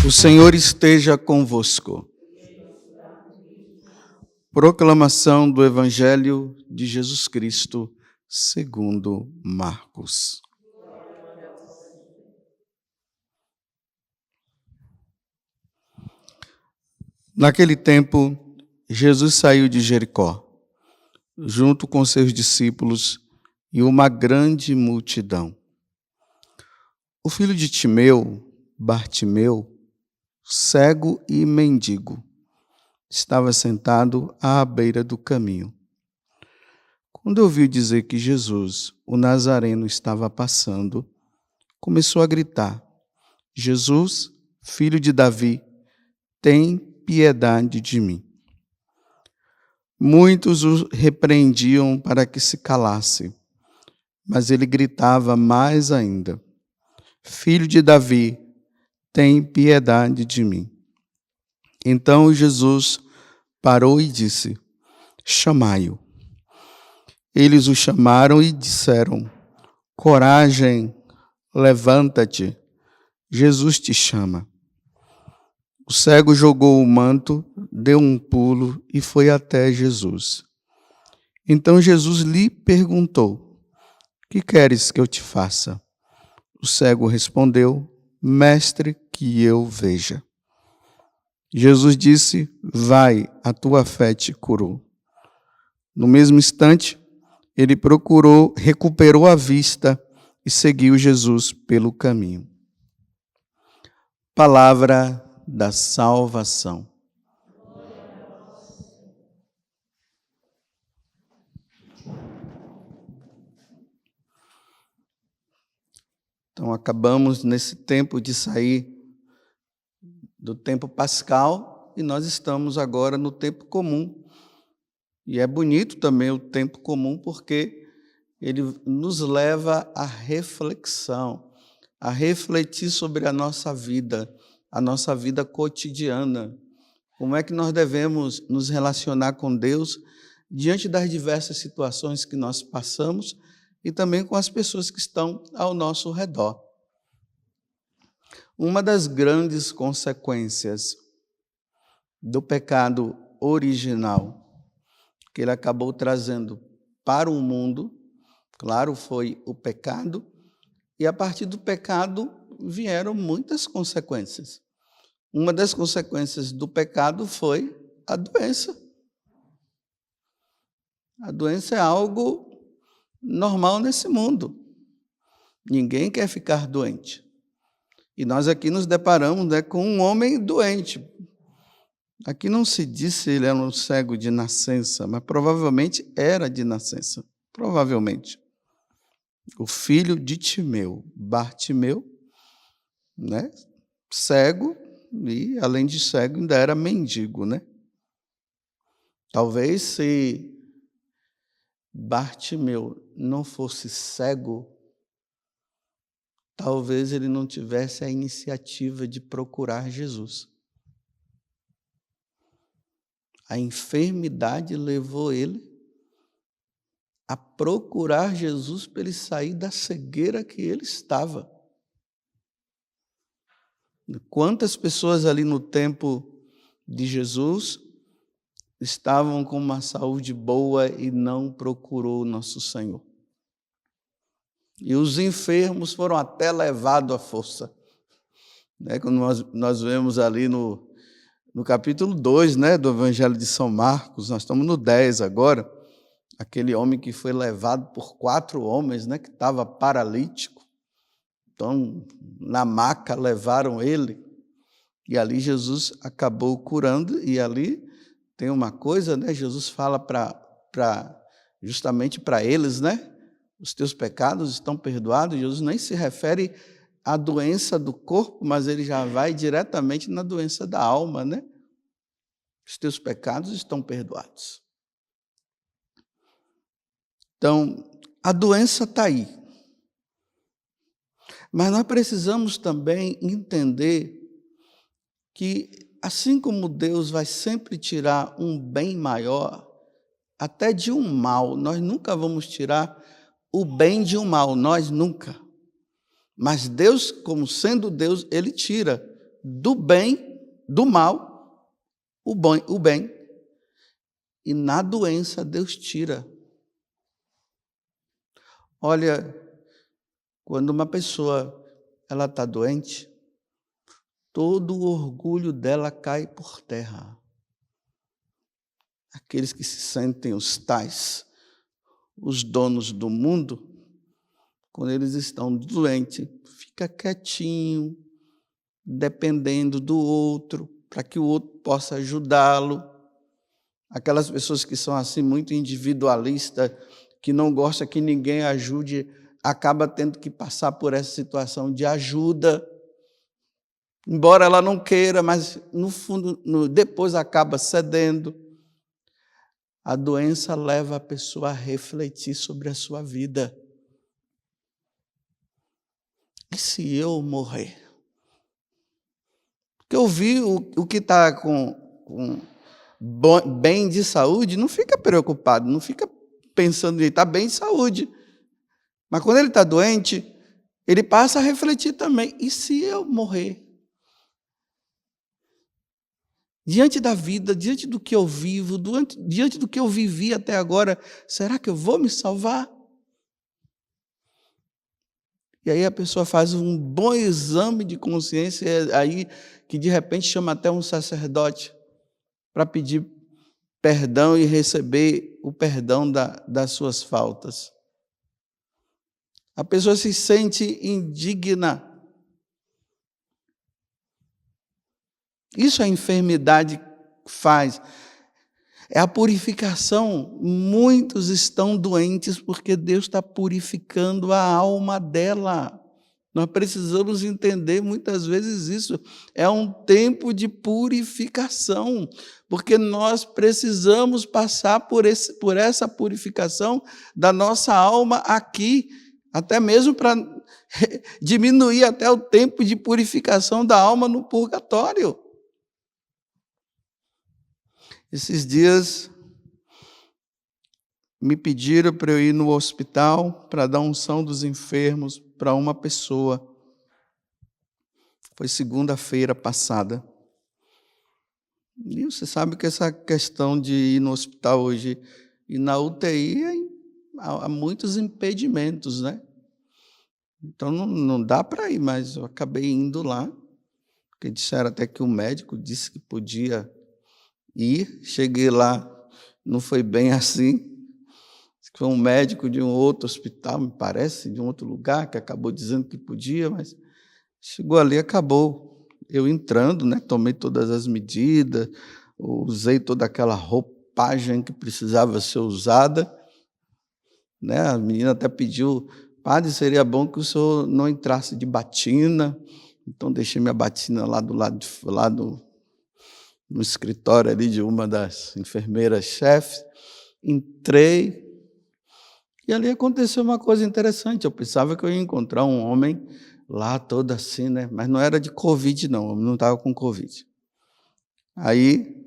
O Senhor esteja convosco. Proclamação do Evangelho de Jesus Cristo, segundo Marcos. Naquele tempo, Jesus saiu de Jericó, junto com seus discípulos e uma grande multidão. O filho de Timeu, Bartimeu, cego e mendigo, estava sentado à beira do caminho. Quando ouviu dizer que Jesus, o Nazareno, estava passando, começou a gritar: Jesus, filho de Davi, tem piedade de mim. Muitos o repreendiam para que se calasse, mas ele gritava mais ainda: Filho de Davi, tem piedade de mim. Então Jesus parou e disse: Chamai-o. Eles o chamaram e disseram: Coragem, levanta-te, Jesus te chama. O cego jogou o manto, deu um pulo e foi até Jesus. Então Jesus lhe perguntou: Que queres que eu te faça? O cego respondeu: Mestre, que eu veja. Jesus disse: Vai, a tua fé te curou. No mesmo instante, ele recuperou a vista e seguiu Jesus pelo caminho. Palavra da salvação. Então, acabamos nesse tempo de sair do tempo pascal e nós estamos agora no tempo comum. E é bonito também o tempo comum porque ele nos leva à reflexão, a refletir sobre a nossa vida cotidiana. Como é que nós devemos nos relacionar com Deus diante das diversas situações que nós passamos e também com as pessoas que estão ao nosso redor. Uma das grandes consequências do pecado original que ele acabou trazendo para o mundo, claro, foi o pecado, e a partir do pecado vieram muitas consequências. Uma das consequências do pecado foi a doença. A doença é algo normal nesse mundo. Ninguém quer ficar doente. E nós aqui nos deparamos com um homem doente. Aqui não se diz se ele era um cego de nascença, mas provavelmente era de nascença. Provavelmente. O filho de Timeu, Bartimeu, cego, e além de cego ainda era mendigo, Talvez se Bartimeu não fosse cego, talvez ele não tivesse a iniciativa de procurar Jesus. A enfermidade levou ele a procurar Jesus para ele sair da cegueira que ele estava. Quantas pessoas ali no tempo de Jesus estavam com uma saúde boa e não procurou o nosso Senhor? E os enfermos foram até levados à força. Quando nós vemos ali no capítulo 2, do Evangelho de São Marcos, nós estamos no 10 agora, aquele homem que foi levado por 4 homens, que estava paralítico. Então, na maca levaram ele, e ali Jesus acabou curando, e ali tem uma coisa, Jesus fala justamente para eles, os teus pecados estão perdoados. Jesus nem se refere à doença do corpo, mas ele já vai diretamente na doença da alma, Os teus pecados estão perdoados. Então, a doença está aí. Mas nós precisamos também entender que, assim como Deus vai sempre tirar um bem maior, até de um mal, nós nunca vamos tirar o bem de um mal, nós nunca. Mas Deus, como sendo Deus, Ele tira do bem, do mal, o bem. E na doença Deus tira. Olha, quando uma pessoa ela está doente, todo o orgulho dela cai por terra. Aqueles que se sentem os tais, os donos do mundo, quando eles estão doentes, fica quietinho, dependendo do outro, para que o outro possa ajudá-lo. Aquelas pessoas que são assim muito individualistas, que não gostam que ninguém ajude, acaba tendo que passar por essa situação de ajuda, embora ela não queira, mas no fundo, depois acaba cedendo. A doença leva a pessoa a refletir sobre a sua vida. E se eu morrer? Porque eu vi o que está com bem de saúde, não fica preocupado, não fica pensando em está bem de saúde. Mas quando ele está doente, ele passa a refletir também. E se eu morrer? Diante da vida, diante do que eu vivo, diante do que eu vivi até agora, será que eu vou me salvar? E aí a pessoa faz um bom exame de consciência, aí que de repente chama até um sacerdote para pedir perdão e receber o perdão das suas faltas. A pessoa se sente indigna. Isso a enfermidade faz. É a purificação. Muitos estão doentes porque Deus está purificando a alma dela. Nós precisamos entender muitas vezes isso. É um tempo de purificação, porque nós precisamos passar por essa purificação da nossa alma aqui, até mesmo para diminuir até o tempo de purificação da alma no purgatório. Esses dias me pediram para eu ir no hospital para dar unção dos enfermos para uma pessoa. Foi segunda-feira passada. E você sabe que essa questão de ir no hospital hoje e na UTI, há muitos impedimentos, né? Então não dá para ir, mas eu acabei indo lá, porque disseram até que o médico disse que podia ir. Cheguei lá, não foi bem assim. Foi um médico de um outro hospital, me parece, de um outro lugar, que acabou dizendo que podia, mas chegou ali, acabou. Eu entrando, né, tomei todas as medidas, usei toda aquela roupagem que precisava ser usada. Né, a menina até pediu, padre, seria bom que o senhor não entrasse de batina. Então, deixei minha batina lá do lado, no escritório ali de uma das enfermeiras-chefes. Entrei, e ali aconteceu uma coisa interessante. Eu pensava que eu ia encontrar um homem lá todo assim, né? Mas não era de Covid, não. O homem não estava com Covid. Aí,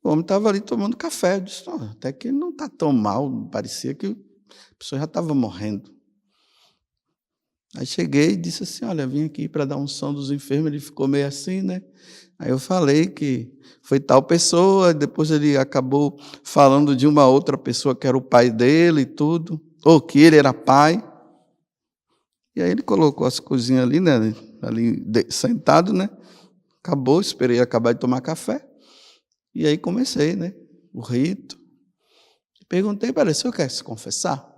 o homem estava ali tomando café. Eu disse, até que ele não está tão mal. Parecia que a pessoa já estava morrendo. Aí cheguei e disse assim, olha, vim aqui para dar unção dos enfermos. Ele ficou meio assim, né? Aí eu falei que foi tal pessoa, depois ele acabou falando de uma outra pessoa que era o pai dele e tudo, ou que ele era pai. E aí ele colocou as coisinhas ali, né? Ali sentado, né? Acabou, esperei acabar de tomar café. E aí comecei, né? O rito. Perguntei para ele, o senhor quer se confessar?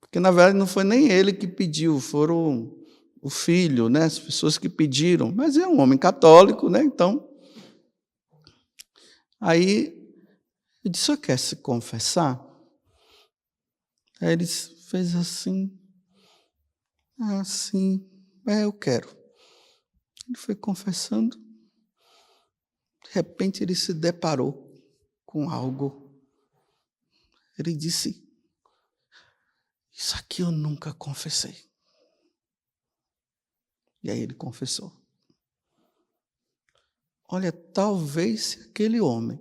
Porque, na verdade, não foi nem ele que pediu, foram o filho, né? As pessoas que pediram. Mas é um homem católico, né? Então, aí eu disse, o senhor quer se confessar? Aí ele fez assim, eu quero. Ele foi confessando. De repente, ele se deparou com algo. Ele disse, isso aqui eu nunca confessei. E aí ele confessou. Olha, talvez se aquele homem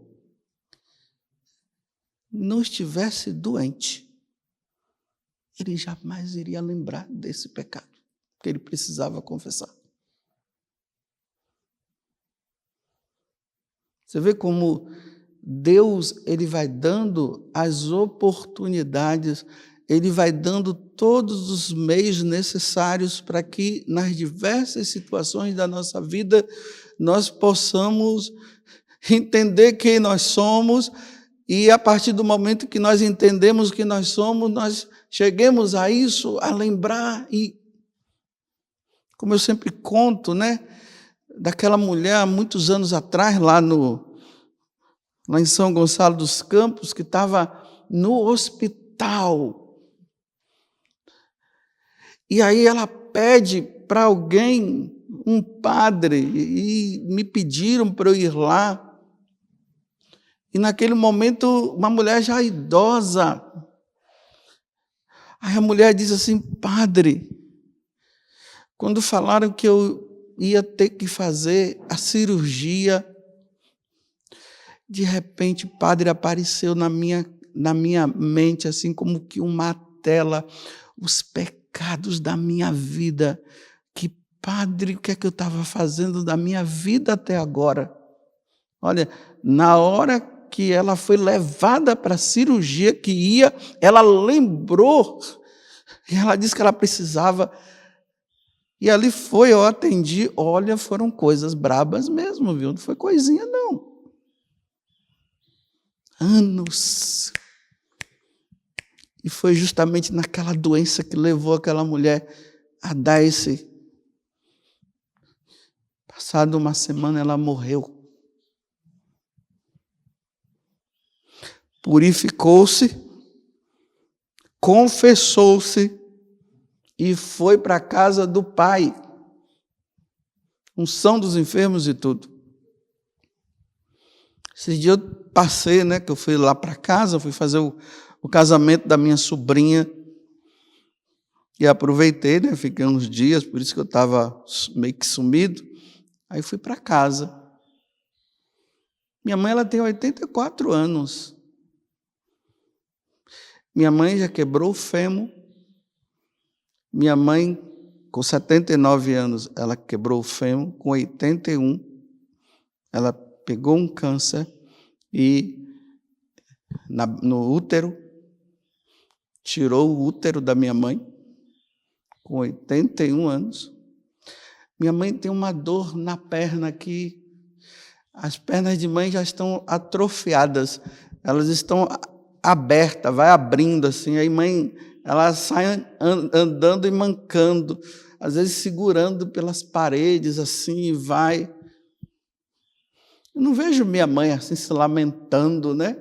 não estivesse doente, ele jamais iria lembrar desse pecado, que ele precisava confessar. Você vê como Deus, ele vai dando as oportunidades, ele vai dando todos os meios necessários para que nas diversas situações da nossa vida nós possamos entender quem nós somos e a partir do momento que nós entendemos quem nós somos, nós cheguemos a isso, a lembrar e, como eu sempre conto, né, daquela mulher há muitos anos atrás lá em São Gonçalo dos Campos, que estava no hospital. E aí ela pede para alguém, um padre, e me pediram para eu ir lá. E naquele momento, uma mulher já idosa. Aí a mulher diz assim: padre, quando falaram que eu ia ter que fazer a cirurgia, de repente o padre apareceu na minha mente, assim como que uma tela, os pecados da minha vida. Que padre, o que é que eu estava fazendo da minha vida até agora? Olha, na hora que ela foi levada para a cirurgia que ia, ela lembrou, e ela disse que ela precisava, e ali foi, eu atendi, olha, foram coisas brabas mesmo, viu? Não foi coisinha, não. Anos. E foi justamente naquela doença que levou aquela mulher a dar esse. Passada uma semana, ela morreu. Purificou-se, confessou-se e foi para a casa do Pai. Unção dos enfermos e tudo. Esse dia eu passei, né, que eu fui lá para casa, fui fazer o casamento da minha sobrinha e aproveitei, né, fiquei uns dias, por isso que eu estava meio que sumido. Aí fui para casa. Minha mãe, ela tem 84 anos. Minha mãe já quebrou o fêmur. Minha mãe, com 79 anos, ela quebrou o fêmur. Com 81, ela pegou um câncer e no útero, tirou o útero da minha mãe, com 81 anos. Minha mãe tem uma dor na perna que as pernas de mãe já estão atrofiadas, elas estão aberta, vai abrindo assim, aí mãe, ela sai andando e mancando, às vezes segurando pelas paredes assim e vai. Eu não vejo minha mãe assim se lamentando, né?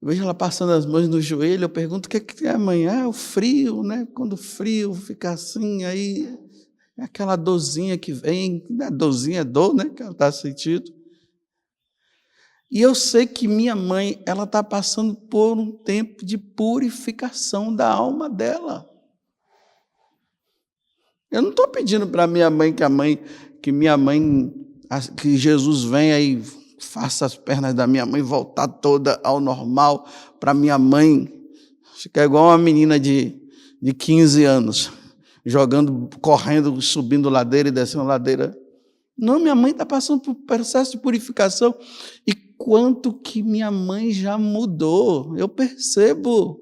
Eu vejo ela passando as mãos no joelho, eu pergunto o que é, mãe? É o frio, né? Quando o frio fica assim, aí é aquela dorzinha que vem, não é dorzinha, é dor, né? Que ela está sentindo. E eu sei que minha mãe, ela está passando por um tempo de purificação da alma dela. Eu não estou pedindo para minha mãe que Jesus venha e faça as pernas da minha mãe voltar toda ao normal, para minha mãe ficar igual uma menina de 15 anos, jogando, correndo, subindo ladeira e descendo ladeira. Não, minha mãe está passando por um processo de purificação. E quanto que minha mãe já mudou, eu percebo.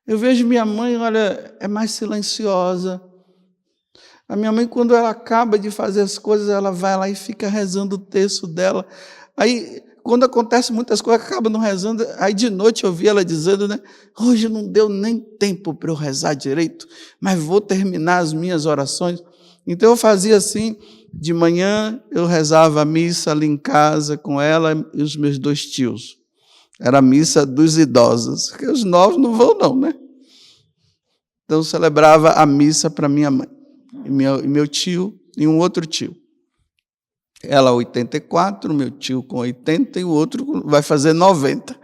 Eu vejo minha mãe, olha, é mais silenciosa. A minha mãe, quando ela acaba de fazer as coisas, ela vai lá e fica rezando o texto dela. Aí, quando acontece muitas coisas, acaba não rezando. Aí, de noite, eu vi ela dizendo, né? Hoje não deu nem tempo para eu rezar direito, mas vou terminar as minhas orações. Então, eu fazia assim, de manhã eu rezava a missa ali em casa com ela e os meus 2 tios. Era a missa dos idosos, porque os novos não vão não, né? Então, eu celebrava a missa para minha mãe, e meu tio e um outro tio. Ela 84, meu tio com 80 e o outro vai fazer 90.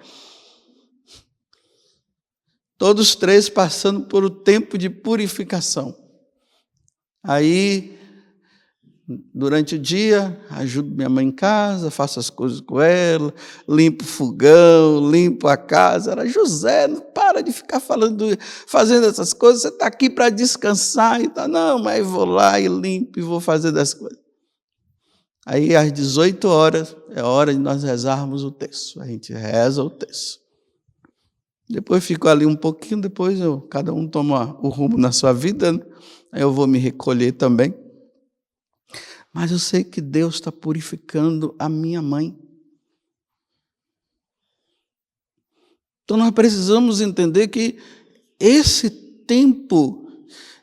Todos 3 passando por um tempo de purificação. Aí, durante o dia, ajudo minha mãe em casa, faço as coisas com ela, limpo o fogão, limpo a casa. Ela, José, não para de ficar fazendo essas coisas, você está aqui para descansar. E tá, não, mas eu vou lá e limpo e vou fazer das coisas. Aí, às 18 horas, é hora de nós rezarmos o terço. A gente reza o terço. Depois fico ali um pouquinho, depois cada um toma o rumo na sua vida, né? Aí eu vou me recolher também. Mas eu sei que Deus está purificando a minha mãe. Então nós precisamos entender que esse tempo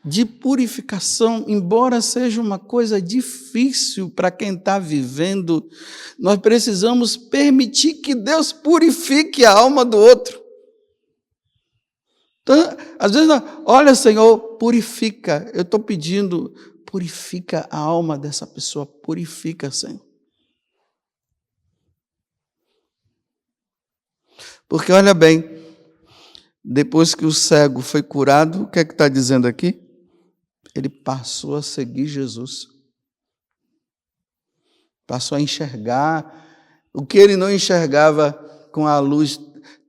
de purificação, embora seja uma coisa difícil para quem está vivendo, nós precisamos permitir que Deus purifique a alma do outro. Então, às vezes, olha, Senhor, purifica. Eu estou pedindo, purifica a alma dessa pessoa, purifica, Senhor. Porque, olha bem, depois que o cego foi curado, o que é que está dizendo aqui? Ele passou a seguir Jesus. Passou a enxergar o que ele não enxergava com a luz,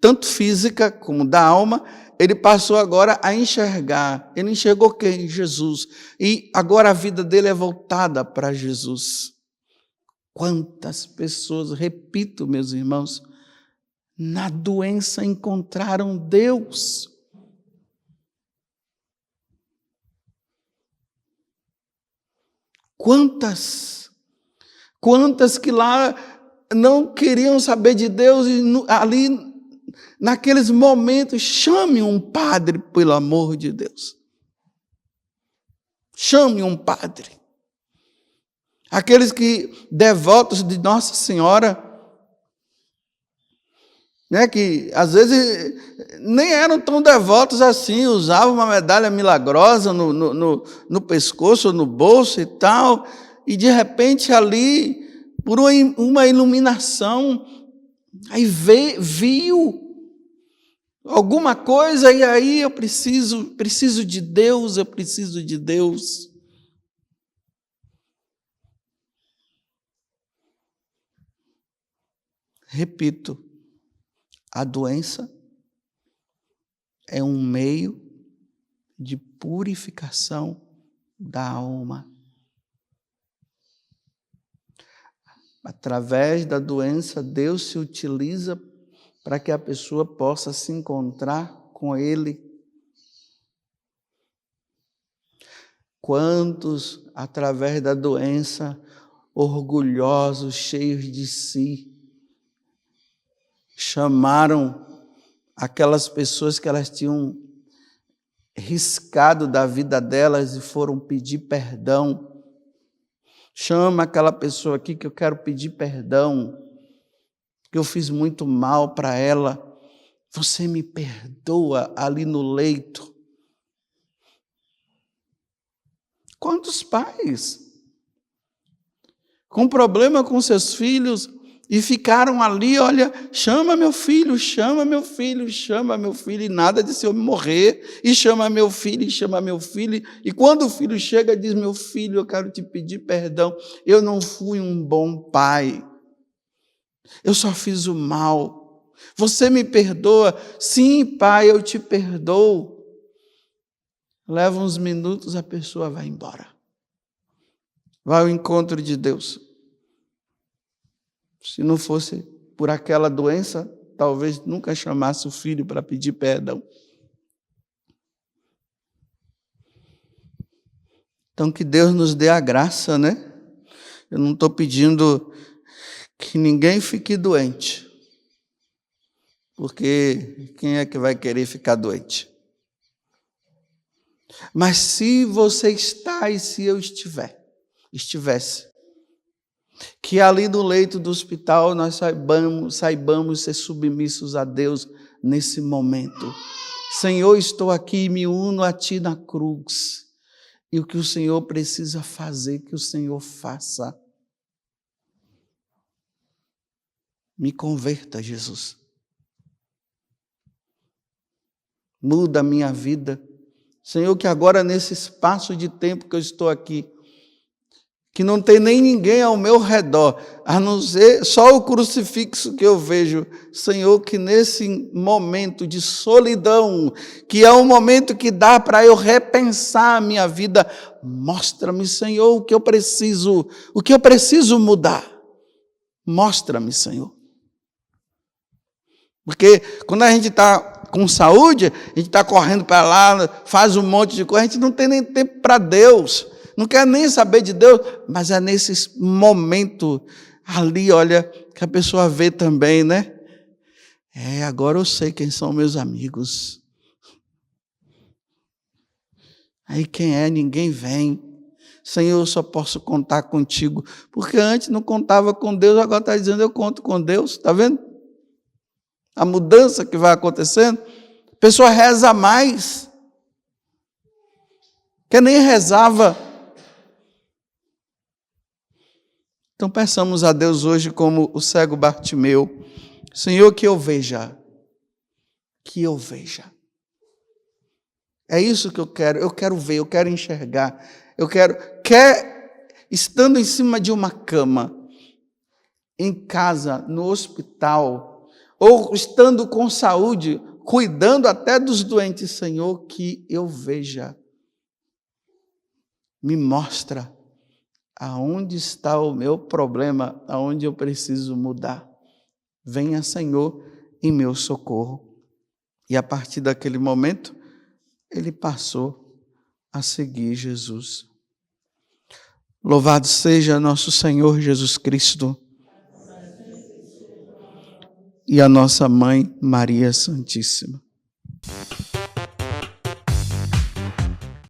tanto física como da alma, ele passou agora a enxergar. Ele enxergou quem? Jesus. E agora a vida dele é voltada para Jesus. Quantas pessoas, repito, meus irmãos, na doença encontraram Deus. Quantas que lá não queriam saber de Deus e ali, naqueles momentos, chame um padre, pelo amor de Deus. Chame um padre. Aqueles que devotos de Nossa Senhora, né, que às vezes nem eram tão devotos assim, usavam uma medalha milagrosa no pescoço, no bolso e tal, e de repente ali, por uma iluminação, aí viu alguma coisa, e aí eu preciso de Deus, eu preciso de Deus. Repito, a doença é um meio de purificação da alma. Através da doença, Deus se utiliza para que a pessoa possa se encontrar com Ele. Quantos, através da doença, orgulhosos, cheios de si, chamaram aquelas pessoas que elas tinham riscado da vida delas e foram pedir perdão. Chama aquela pessoa aqui que eu quero pedir perdão, que eu fiz muito mal para ela. Você me perdoa ali no leito. Quantos pais com problema com seus filhos e ficaram ali, olha, chama meu filho, chama meu filho, chama meu filho, e nada de se eu morrer, e chama meu filho, e chama meu filho, e quando o filho chega, diz, meu filho, eu quero te pedir perdão, eu não fui um bom pai, eu só fiz o mal, você me perdoa? Sim, pai, eu te perdoo. Leva uns minutos, a pessoa vai embora, vai ao encontro de Deus. Se não fosse por aquela doença, talvez nunca chamasse o filho para pedir perdão. Então, que Deus nos dê a graça, né? Eu não estou pedindo que ninguém fique doente, porque quem é que vai querer ficar doente? Mas se você está e se eu estivesse, que ali no leito do hospital nós saibamos ser submissos a Deus nesse momento. Senhor, estou aqui e me uno a Ti na cruz. E o que o Senhor precisa fazer, que o Senhor faça. Me converta, Jesus. Muda a minha vida. Senhor, que agora nesse espaço de tempo que eu estou aqui, que não tem nem ninguém ao meu redor, a não ser só o crucifixo que eu vejo. Senhor, que nesse momento de solidão, que é um momento que dá para eu repensar a minha vida, mostra-me, Senhor, o que eu preciso mudar. Mostra-me, Senhor. Porque quando a gente está com saúde, a gente está correndo para lá, faz um monte de coisa, a gente não tem nem tempo para Deus. Não quer nem saber de Deus, mas é nesse momento ali, olha, que a pessoa vê também, né? Agora eu sei quem são meus amigos. Aí quem é, ninguém vem. Senhor, eu só posso contar contigo. Porque antes não contava com Deus, agora está dizendo eu conto com Deus. Está vendo? A mudança que vai acontecendo. A pessoa reza mais. Que nem rezava. Então peçamos a Deus hoje como o cego Bartimeu. Senhor, que eu veja. Que eu veja. É isso que eu quero ver, eu quero enxergar. Estando em cima de uma cama, em casa, no hospital, ou estando com saúde, cuidando até dos doentes, Senhor, que eu veja. Me mostra aonde está o meu problema, aonde eu preciso mudar. Venha, Senhor, em meu socorro. E a partir daquele momento, ele passou a seguir Jesus. Louvado seja nosso Senhor Jesus Cristo e a nossa Mãe Maria Santíssima.